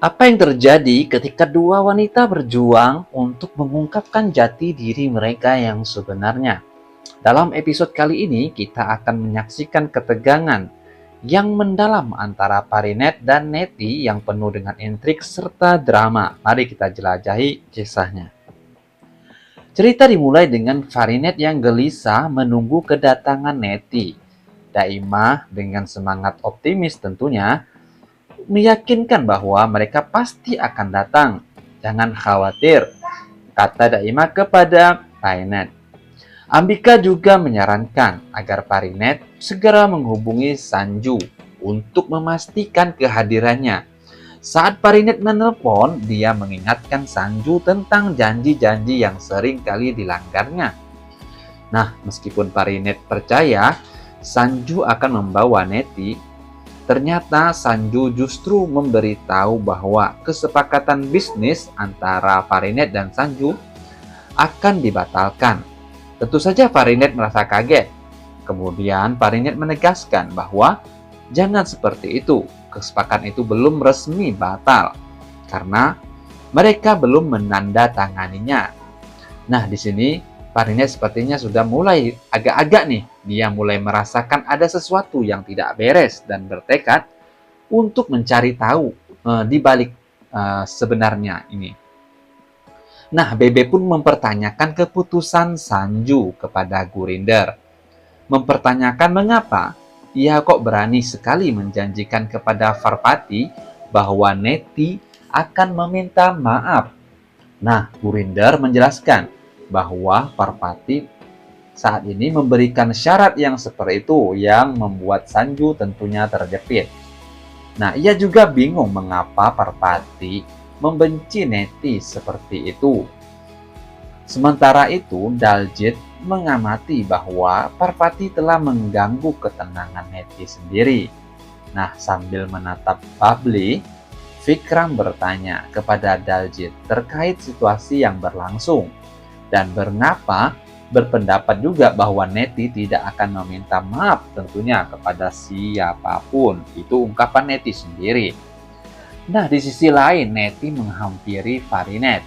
Apa yang terjadi ketika dua wanita berjuang untuk mengungkapkan jati diri mereka yang sebenarnya? Dalam episode kali ini, kita akan menyaksikan ketegangan yang mendalam antara Parinet dan Neti yang penuh dengan intrik serta drama. Mari kita jelajahi kisahnya. Cerita dimulai dengan Farinet yang gelisah menunggu kedatangan Neti. Daimah dengan semangat optimis tentunya meyakinkan bahwa mereka pasti akan datang. Jangan khawatir, kata Daimah kepada Parinet. Ambika juga menyarankan agar Parinet segera menghubungi Sanju untuk memastikan kehadirannya. Saat Parinet menelpon, dia mengingatkan Sanju tentang janji-janji yang sering kali dilanggarnya. Nah, meskipun Parinet percaya Sanju akan membawa Neti, ternyata Sanju justru memberitahu bahwa kesepakatan bisnis antara Parinet dan Sanju akan dibatalkan. Tentu saja Parinet merasa kaget. Kemudian Parinet menegaskan bahwa jangan seperti itu. Kesepakatan itu belum resmi batal karena mereka belum menandatanganinya. Nah, di sini Parinet sepertinya sudah mulai agak-agak nih. Dia mulai merasakan ada sesuatu yang tidak beres dan bertekad untuk mencari tahu di balik sebenarnya ini. Nah, Bebe pun mempertanyakan keputusan Sanju kepada Gurinder. Mempertanyakan mengapa ia kok berani sekali menjanjikan kepada Parvati bahwa Neti akan meminta maaf. Nah, Gurinder menjelaskan bahwa Parvati saat ini memberikan syarat yang seperti itu yang membuat Sanju tentunya terjepit. Nah, ia juga bingung mengapa Parvati membenci Neti seperti itu. Sementara itu, Daljit mengamati bahwa Parvati telah mengganggu ketenangan Neti sendiri. Nah, sambil menatap Babli, Vikram bertanya kepada Daljit terkait situasi yang berlangsung dan berpendapat juga bahwa Neti tidak akan meminta maaf tentunya kepada siapapun. Itu ungkapan Neti sendiri. Nah, di sisi lain, Neti menghampiri Parinet.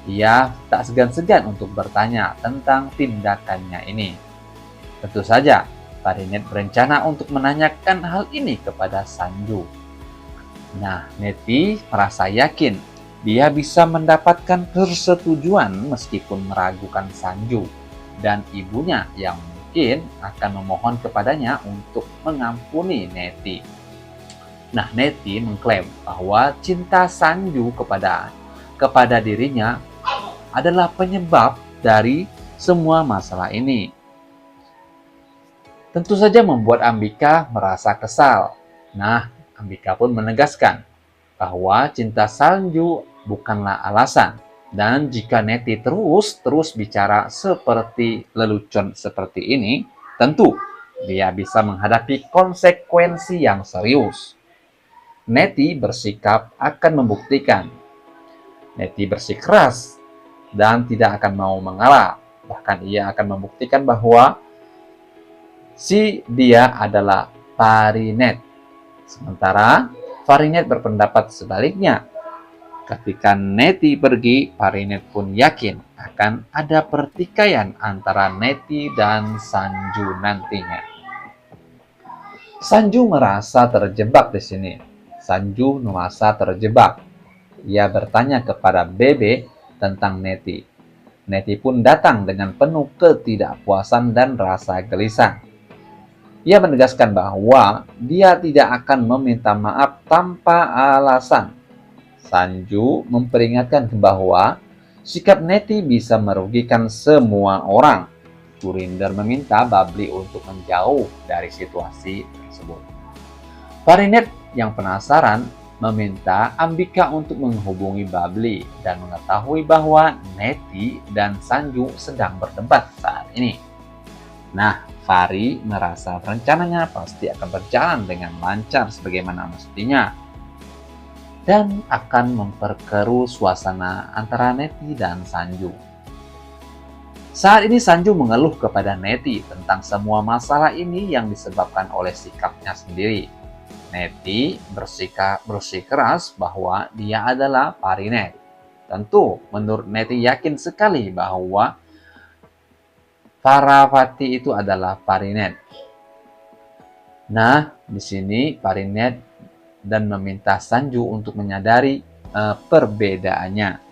Ia tak segan-segan untuk bertanya tentang tindakannya ini. Tentu saja, Parinet berencana untuk menanyakan hal ini kepada Sanju. Nah, Neti merasa yakin dia bisa mendapatkan persetujuan meskipun meragukan Sanju dan ibunya yang mungkin akan memohon kepadanya untuk mengampuni Neti. Nah, Neti mengklaim bahwa cinta Sanju kepada dirinya adalah penyebab dari semua masalah ini. Tentu saja membuat Ambika merasa kesal. Nah, Ambika pun menegaskan bahwa cinta Sanju bukanlah alasan. Dan jika Neti terus bicara seperti lelucon seperti ini, tentu dia bisa menghadapi konsekuensi yang serius. Neti bersikap akan membuktikan. Neti bersikeras dan tidak akan mau mengalah. Bahkan ia akan membuktikan bahwa dia adalah Parinet. Sementara Parinet berpendapat sebaliknya. Ketika Neti pergi, Parinet pun yakin akan ada pertikaian antara Neti dan Sanju nantinya. Sanju merasa terjebak di sini. Sanju merasa terjebak. Ia bertanya kepada Bebe tentang Neti. Neti pun datang dengan penuh ketidakpuasan dan rasa gelisah. Ia menegaskan bahwa dia tidak akan meminta maaf tanpa alasan. Sanju memperingatkan bahwa sikap Neti bisa merugikan semua orang. Gurinder meminta Babli untuk menjauh dari situasi tersebut. Parinet yang penasaran meminta Ambika untuk menghubungi Babli dan mengetahui bahwa Neti dan Sanju sedang berdebat saat ini. Nah, Fari merasa rencananya pasti akan berjalan dengan lancar sebagaimana mestinya dan akan memperkeruh suasana antara Neti dan Sanju. Saat ini Sanju mengeluh kepada Neti tentang semua masalah ini yang disebabkan oleh sikapnya sendiri. Neti bersikeras bahwa dia adalah Parinet. Tentu, menurut Neti yakin sekali bahwa Parvati itu adalah Parinet. Nah, di sini Parinet dan meminta Sanju untuk menyadari perbedaannya.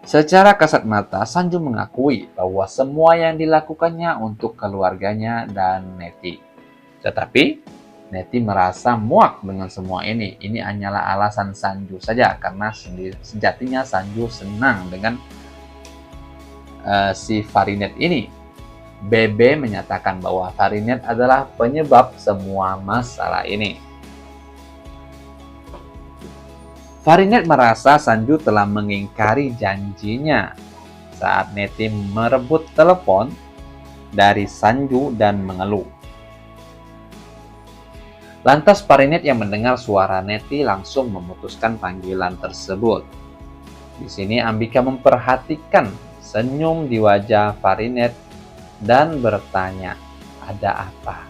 Secara kasat mata, Sanju mengakui bahwa semua yang dilakukannya untuk keluarganya dan Neti. Tetapi, Neti merasa muak dengan semua ini. Ini hanyalah alasan Sanju saja, karena sejatinya Sanju senang dengan si Farinet ini. Bebe menyatakan bahwa Farinet adalah penyebab semua masalah ini. Farinet merasa Sanju telah mengingkari janjinya saat Neti merebut telepon dari Sanju dan mengeluh. Lantas Farinet yang mendengar suara Neti langsung memutuskan panggilan tersebut. Di sini Ambika memperhatikan senyum di wajah Farinet dan bertanya, "Ada apa?"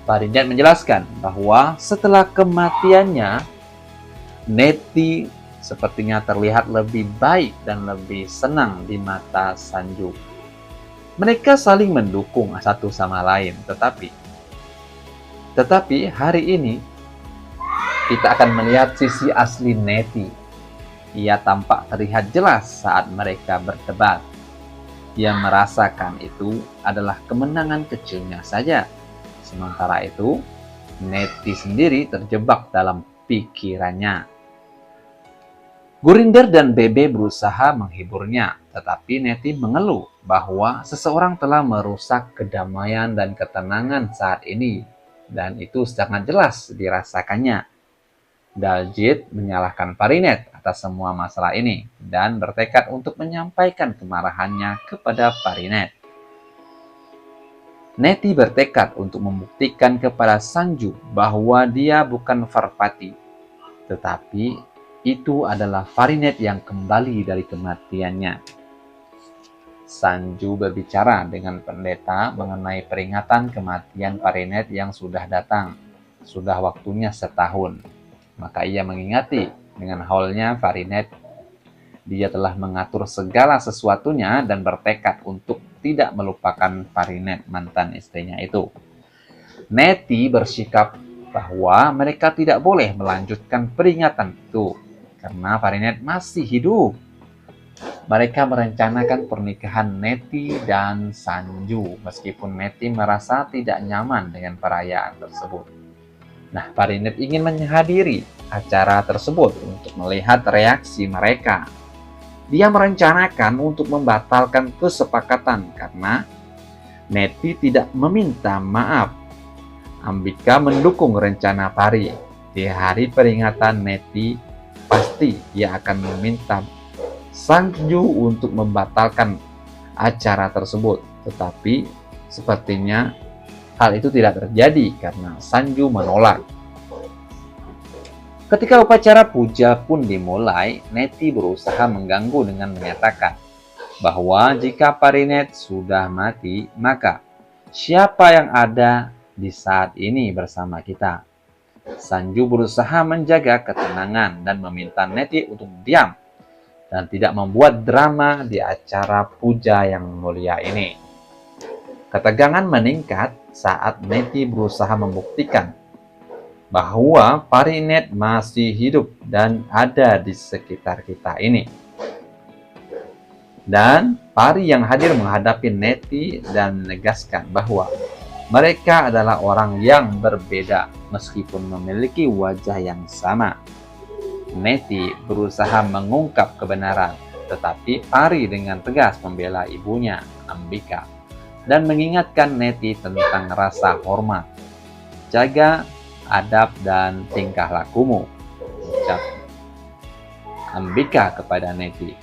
Farinet menjelaskan bahwa setelah kematiannya, Neti sepertinya terlihat lebih baik dan lebih senang di mata Sanju. Mereka saling mendukung satu sama lain, tetapi hari ini kita akan melihat sisi asli Neti. Ia tampak terlihat jelas saat mereka berdebat. Ia merasakan itu adalah kemenangan kecilnya saja. Sementara itu, Neti sendiri terjebak dalam pikirannya. Gurinder dan Bebe berusaha menghiburnya, tetapi Neti mengeluh bahwa seseorang telah merusak kedamaian dan ketenangan saat ini, dan itu sangat jelas dirasakannya. Daljit menyalahkan Parinet atas semua masalah ini dan bertekad untuk menyampaikan kemarahannya kepada Parinet. Neti bertekad untuk membuktikan kepada Sanju bahwa dia bukan Parvati, tetapi itu adalah Farinet yang kembali dari kematiannya. Sanju berbicara dengan pendeta mengenai peringatan kematian Farinet yang sudah datang. Sudah waktunya setahun. Maka ia mengingati dengan haulnya Farinet. Dia telah mengatur segala sesuatunya dan bertekad untuk tidak melupakan Farinet, mantan istrinya itu. Neti bersikap bahwa mereka tidak boleh melanjutkan peringatan itu karena Farinet masih hidup. Mereka merencanakan pernikahan Neti dan Sanju, meskipun Neti merasa tidak nyaman dengan perayaan tersebut. Nah, Farinet ingin menghadiri acara tersebut untuk melihat reaksi mereka. Dia merencanakan untuk membatalkan kesepakatan karena Neti tidak meminta maaf. Ambika mendukung rencana Pari. Di hari peringatan Neti, pasti ia akan meminta Sanju untuk membatalkan acara tersebut. Tetapi sepertinya hal itu tidak terjadi karena Sanju menolak. Ketika upacara puja pun dimulai, Neti berusaha mengganggu dengan menyatakan bahwa jika Parinet sudah mati, maka siapa yang ada di saat ini bersama kita? Sanju berusaha menjaga ketenangan dan meminta Neti untuk diam dan tidak membuat drama di acara puja yang mulia ini. Ketegangan meningkat saat Neti berusaha membuktikan bahwa Parinet masih hidup dan ada di sekitar kita ini. Dan Pari yang hadir menghadapi Neti dan menegaskan bahwa mereka adalah orang yang berbeda meskipun memiliki wajah yang sama. Neti berusaha mengungkap kebenaran, tetapi Pari dengan tegas membela ibunya, Ambika, dan mengingatkan Neti tentang rasa hormat. Jaga adab dan tingkah lakumu, ucap Ambika kepada Neti.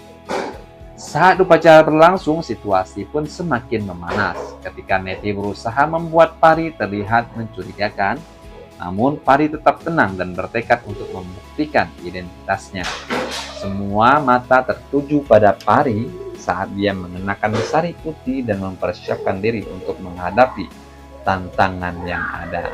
Saat upacara berlangsung, situasi pun semakin memanas. Ketika Neti berusaha membuat Pari terlihat mencurigakan, namun Pari tetap tenang dan bertekad untuk membuktikan identitasnya. Semua mata tertuju pada Pari saat dia mengenakan sari putih dan mempersiapkan diri untuk menghadapi tantangan yang ada.